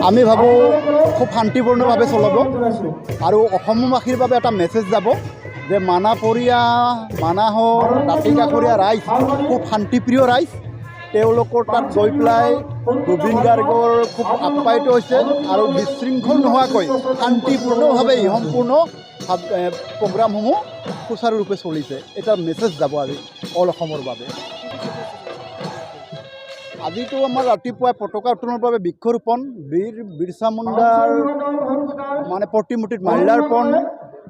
আমি ভাবোঁ খুব শান্তিপূৰ্ণভাৱে চলাব আৰু অসমবাসীৰ বাবে এটা মেছেজ যাব যে মানাহৰ দাঁতিকাষৰীয়া ৰাইজ খুব শান্তিপ্ৰিয় ৰাইজ। তেওঁলোকৰ তাত গৈ পেলাই জুবিন গাৰ্গৰ খুব আপ্যায়িত হৈছে আৰু বিশৃংখল নোহোৱাকৈ শান্তিপূৰ্ণভাৱে সম্পূৰ্ণ প্ৰগ্ৰামসমূহ সুচাৰুৰূপে চলিছে। এটা মেছেজ যাব আজি অল অসমৰ বাবে। আজিতো আমাৰ ৰাতিপুৱাই পতাকা উত্তোলনৰ বাবে বৃক্ষৰোপণ, বিৰছা মুণ্ডাৰ মানে প্ৰতিমূৰ্তিত মাল্যাৰ্পণ,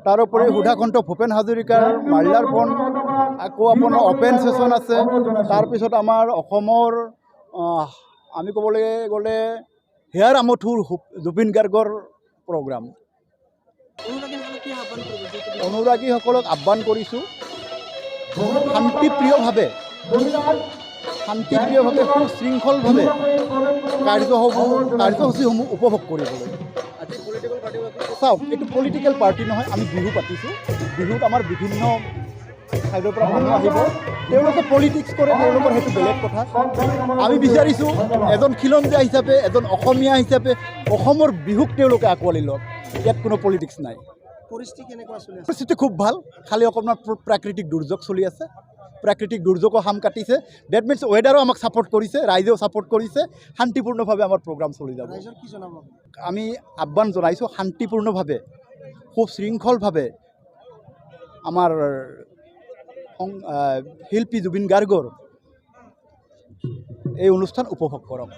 তাৰোপৰি সুধাকণ্ঠ ভূপেন হাজৰিকাৰ মাল্যাৰ্পণ, আকৌ আপোনাৰ অপেন ছেশ্যন আছে। তাৰপিছত আমাৰ অসমৰ আমি ক'বলৈ গ'লে হেয়াৰ আমঠুৰ জুবিন গাৰ্গৰ প্ৰগ্ৰাম। অনুৰাগীসকলক আহ্বান কৰিছোঁ শান্তিপ্ৰিয়ভাৱে সুশৃংখলভাৱে কাৰ্যসূচীসমূহ উপভোগ কৰিবলৈ। চাওক, এইটো পলিটিকেল পাৰ্টি নহয়, আমি বিহু পাতিছোঁ। বিহুত আমাৰ বিভিন্ন ঠাইৰ পৰা মানুহ আহিব, তেওঁলোকে পলিটিক্স কৰে, তেওঁলোকৰ সেইটো বেলেগ কথা। আমি বিচাৰিছোঁ এজন খিলঞ্জীয়া হিচাপে, এজন অসমীয়া হিচাপে অসমৰ বিহুক তেওঁলোকে আঁকোৱালি লওক। ইয়াত কোনো পলিটিক্স নাই। পৰিস্থিতি খুব ভাল, খালি অকণমান প্ৰাকৃতিক দুৰ্যোগ চলি আছে। প্ৰাকৃতিক দুৰ্যোগো হাম কাটিছে। ডেট মিনছ ৱেডাৰো আমাক ছাপোৰ্ট কৰিছে, ৰাইজেও ছাপোৰ্ট কৰিছে। শান্তিপূৰ্ণভাৱে আমাৰ প্ৰগ্ৰাম চলি যাব। আমি আহ্বান জনাইছোঁ শান্তিপূৰ্ণভাৱে সুশৃংখলভাৱে আমাৰ শিল্পী জুবিন গাৰ্গৰ এই অনুষ্ঠান উপভোগ কৰক।